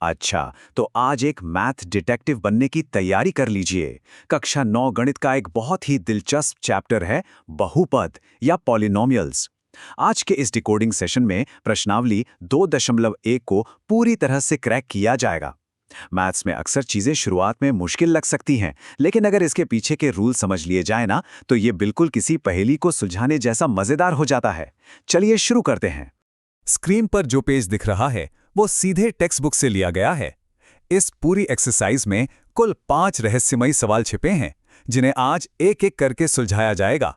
अच्छा, तो आज एक मैथ डिटेक्टिव बनने की तैयारी कर लीजिए। कक्षा 9 गणित का एक बहुत ही दिलचस्प चैप्टर है बहुपद या पॉलिनोमियल्स। आज के इस डिकोडिंग सेशन में प्रश्नावली 2.1 को पूरी तरह से क्रैक किया जाएगा। मैथ्स में अक्सर चीजें शुरुआत में मुश्किल लग सकती हैं, लेकिन अगर इसके पीछे के रूल समझ लिए जाए ना, तो ये बिल्कुल किसी पहेली को सुलझाने जैसा मजेदार हो जाता है। चलिए शुरू करते हैं। स्क्रीन पर जो पेज दिख रहा है वो सीधे टेक्स्ट बुक से लिया गया है। इस पूरी एक्सरसाइज में कुल 5 रहस्यमयी सवाल छिपे हैं, जिन्हें आज एक एक करके सुलझाया जाएगा।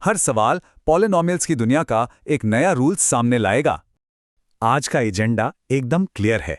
हर सवाल पॉलिनोमियल्स की दुनिया का एक नया रूल सामने लाएगा। आज का एजेंडा एकदम क्लियर है।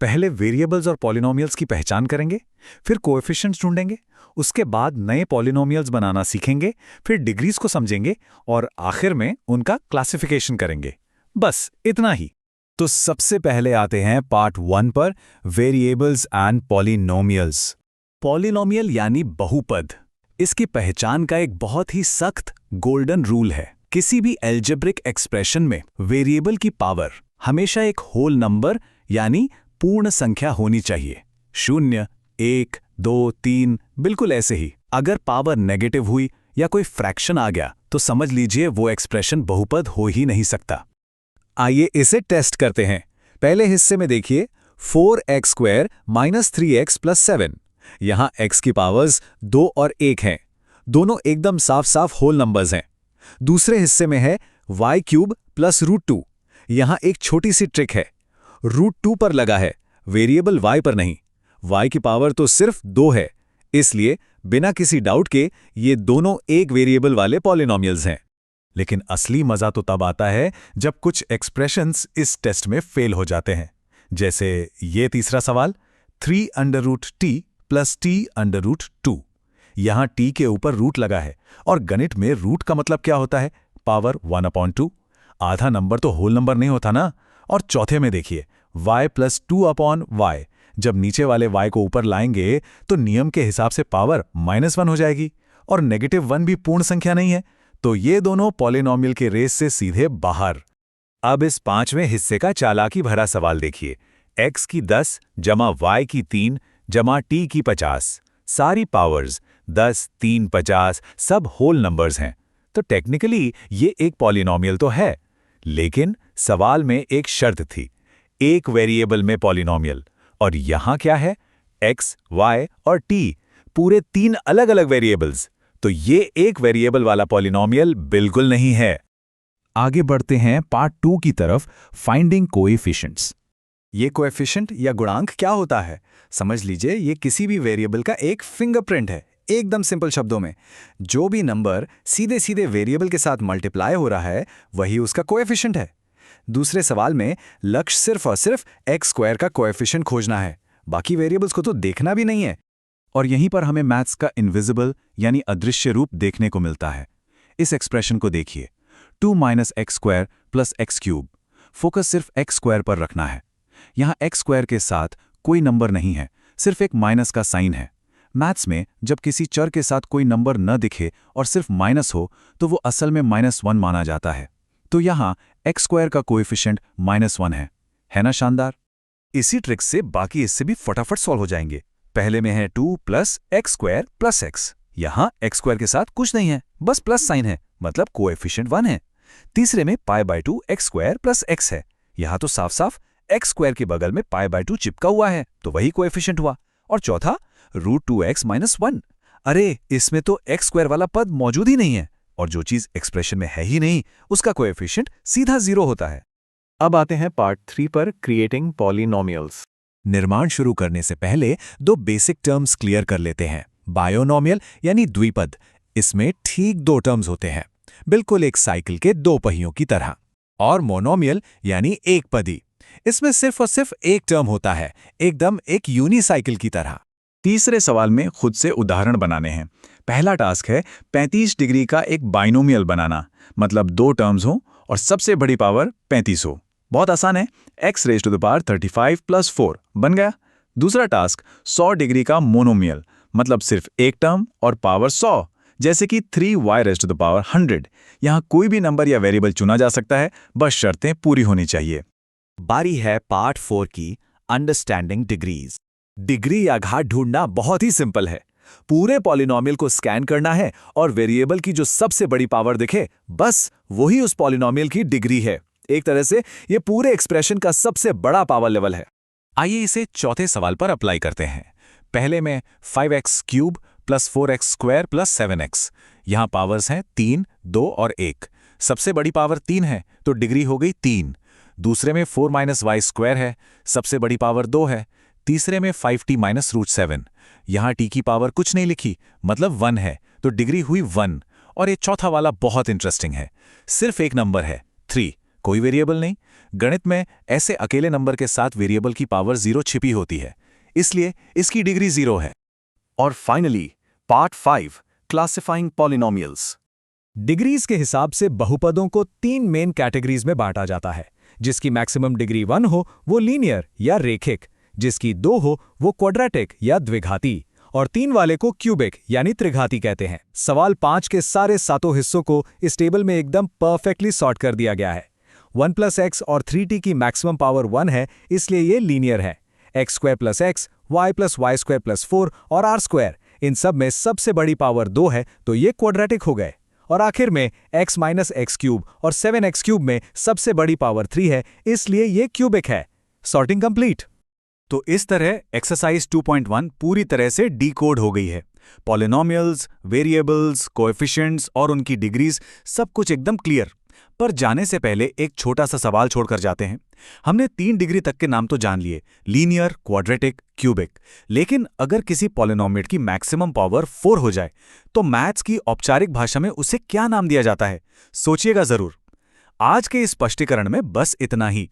पहले वेरिएबल्स और पॉलिनोमियल्स की पहचान करेंगे, फिर कोएफिशिएंट्स ढूंढेंगे, उसके बाद नए पॉलिनोमियल्स बनाना सीखेंगे, फिर डिग्रीज को समझेंगे और आखिर में उनका क्लासिफिकेशन करेंगे। बस इतना ही। तो सबसे पहले आते हैं पार्ट 1 पर, वेरिएबल्स एंड पॉलिनोमियल्स। पॉलिनोमियल यानी बहुपद। इसकी पहचान का एक बहुत ही सख्त गोल्डन रूल है। किसी भी एल्जेब्रिक एक्सप्रेशन में वेरिएबल की पावर हमेशा एक होल नंबर यानी पूर्ण संख्या होनी चाहिए। 0, 1, 2, 3, बिल्कुल ऐसे ही। अगर पावर नेगेटिव हुई या कोई फ्रैक्शन आ गया तो समझ लीजिए वो एक्सप्रेशन बहुपद हो ही नहीं सकता। आइए इसे टेस्ट करते हैं। पहले हिस्से में देखिए 4x² - 3x + 7। यहां x की पावर्स 2 और 1 हैं। दोनों एकदम साफ साफ होल नंबर्स हैं। दूसरे हिस्से में है y³ + √2। यहां एक छोटी सी ट्रिक है। √2 पर लगा है, वेरिएबल y पर नहीं। y की पावर तो सिर्फ 2 है, इसलिए बिना किसी डाउट के ये दोनों एक वेरिएबल वाले पॉलिनोमियल्स हैं। लेकिन असली मजा तो तब आता है जब कुछ एक्सप्रेशंस इस टेस्ट में फेल हो जाते हैं। जैसे ये तीसरा सवाल, 3√t + t√2। यहां t के ऊपर रूट लगा है और गणित में रूट का मतलब क्या होता है? पावर 1/2। आधा नंबर तो होल नंबर नहीं होता ना। और चौथे में देखिए y + 2/y। जब नीचे वाले y को ऊपर लाएंगे तो नियम के हिसाब से पावर -1 हो जाएगी और -1 भी पूर्ण संख्या नहीं है। तो ये दोनों पॉलिनोमियल के रेस से सीधे बाहर। अब इस 5वें हिस्से का चालाकी भरा सवाल देखिए। x की 10 जमा y की 3 जमा t की 50। सारी पावर्स 10, 3, 50 सब होल नंबर्स हैं। तो टेक्निकली ये एक पॉलिनोमियल तो है, लेकिन सवाल में एक शर्त थी, एक वेरिएबल में पॉलिनोमियल। और यहां क्या है? x, y और t, पूरे 3 अलग अलग वेरिएबल्स। तो ये एक वेरिएबल वाला पॉलिनोमियल बिल्कुल नहीं है। आगे बढ़ते हैं पार्ट 2 की तरफ, फाइंडिंग कोएफिशिएंट्स। ये कोएफिशिएंट या गुणांक क्या होता है? समझ लीजिए ये किसी भी वेरिएबल का एक फिंगरप्रिंट है। एकदम सिंपल शब्दों में, जो भी नंबर सीधे सीधे वेरिएबल के साथ मल्टीप्लाई हो रहा है वही उसका कोएफिशिएंट है। दूसरे सवाल में लक्ष्य सिर्फ और सिर्फ x² का कोएफिशिएंट खोजना है, बाकी वेरिएबल्स को तो देखना भी नहीं है। और यहीं पर हमें मैथ्स का इनविजिबल यानी अदृश्य रूप देखने को मिलता है। इस एक्सप्रेशन को देखिए, 2 - x² + x³। फोकस सिर्फ x² पर रखना है। यहां x² के साथ कोई नंबर नहीं है, सिर्फ एक माइनस का साइन है। मैथ्स में जब किसी चर के साथ कोई नंबर न दिखे और सिर्फ माइनस हो तो वो असल में -1 माना जाता है। तो यहां x² का कोएफिशिएंट -1 है ना शानदार? इसी ट्रिक से बाकी इससे भी फटाफट सॉल्व हो जाएंगे। पहले में है 2 + x² + x। यहां x² के साथ कुछ नहीं है, बस प्लस साइन है, मतलब कोएफिशिएंट 1 है। तीसरे में π/2 x² + x है। यहां तो साफ साफ x² के बगल में π/2 चिपका हुआ है, तो वही कोएफिशिएंट हुआ। और चौथा √2x - 1। अरे इसमें तो x² वाला पद मौजूद ही नहीं है, और जो चीज एक्सप्रेशन में है ही नहीं उसका कोएफिशिएंट सीधा 0 होता है। अब आते हैं पार्ट 3 पर, क्रिएटिंग पॉलिनोमियल्स। निर्माण शुरू करने से पहले 2 बेसिक टर्म्स क्लियर कर लेते हैं। बायोनोमियल यानी द्विपद, इसमें ठीक 2 टर्म्स होते हैं, बिल्कुल एक साइकिल के 2 पहियों की तरह। और मोनोमियल यानी एकपदी, इसमें सिर्फ और सिर्फ एक टर्म होता है, एकदम एक यूनिसाइकिल की तरह। तीसरे सवाल में खुद से उदाहरण बनाने हैं। पहला टास्क है 35 डिग्री का एक बाइनोमियल बनाना, मतलब 2 टर्म्स हो और सबसे बड़ी पावर 35 हो। बहुत आसान है, x⁻35 + 4 बन गया। दूसरा टास्क 100 डिग्री का मोनोमियल, मतलब सिर्फ एक टर्म और पावर 100, जैसे कि 3y⁻100। यहां कोई भी नंबर या वेरिएबल चुना जा सकता है, बस शर्तें पूरी होनी चाहिए। बारी है पार्ट 4 की, अंडरस्टैंडिंग डिग्रीज। डिग्री या घात ढूंढना बहुत ही सिंपल है। पूरे पॉलिनोमियल को स्कैन करना है और वेरिएबल की जो सबसे बड़ी पावर दिखे, बस वही उस पॉलिनोमियल की डिग्री है। एक तरह से ये पूरे एक्सप्रेशन का सबसे बड़ा पावर लेवल है। आइए इसे चौथे सवाल पर अप्लाई करते हैं। पहले में 5x cube plus 4x square plus 7x। यहाँ पावर्स हैं 3, 2 और 1। सबसे बड़ी पावर 3 है तो डिग्री हो गई 3। दूसरे में 4 माइनस वाई स्क्वायर है, सबसे बड़ी पावर 2 है। तीसरे में 5t माइनस रूट 7। यहाँ t की पावर कुछ नहीं लिखी, मतलब 1 है, तो डिग्री हुई 1। और ये चौथा वाला बहुत इंटरेस्टिंग है। सिर्फ एक नंबर है 3, कोई वेरिएबल नहीं। गणित में ऐसे अकेले नंबर के साथ वेरिएबल की पावर 0 छिपी होती है, इसलिए इसकी डिग्री 0 है। और finally part 5, classifying polynomials. Degrees के हिसाब से बहुपदों को 3 मेन कैटेगरीज में बांटा जाता है। जिसकी मैक्सिमम डिग्री 1 हो वो लीनियर या रेखिक, जिसकी 2 हो वो क्वाड्रेटिक या द्विघाती, और 3 वाले को क्यूबिक यानी त्रिघाती कहते हैं। सवाल 5 के सारे 7 हिस्सों को इस टेबल में एकदम परफेक्टली सॉर्ट कर दिया गया है। 1 प्लस एक्स और 3t की मैक्सिमम पावर 1 है, इसलिए ये लीनियर है। X square plus x, y plus y square plus 4 और आर स्क्वायर, इन सब में सबसे बड़ी पावर 2 है, तो ये क्वाड्रेटिक हो गए। और आखिर में x माइनस एक्स क्यूब और 7x क्यूब में सबसे बड़ी पावर 3 है, इसलिए ये क्यूबिक है। Sorting complete. तो इस तरह एक्सरसाइज 2.1 पूरी तरह से डीकोड हो गई है। पॉलिनोमियल्स, वेरिएबल्स, कोएफिशिएंट्स और उनकी डिग्रीज, सब कुछ एकदम क्लियर। पर जाने से पहले एक छोटा सा सवाल छोड़कर जाते हैं। हमने 3 डिग्री तक के नाम तो जान लिए, लीनियर, क्वाड्रेटिक, क्यूबिक। लेकिन अगर किसी पॉलिनोमियल की मैक्सिमम पावर 4 हो जाए तो मैथ्स की औपचारिक भाषा में उसे क्या नाम दिया जाता है? सोचिएगा जरूर। आज के इस स्पष्टीकरण में बस इतना ही।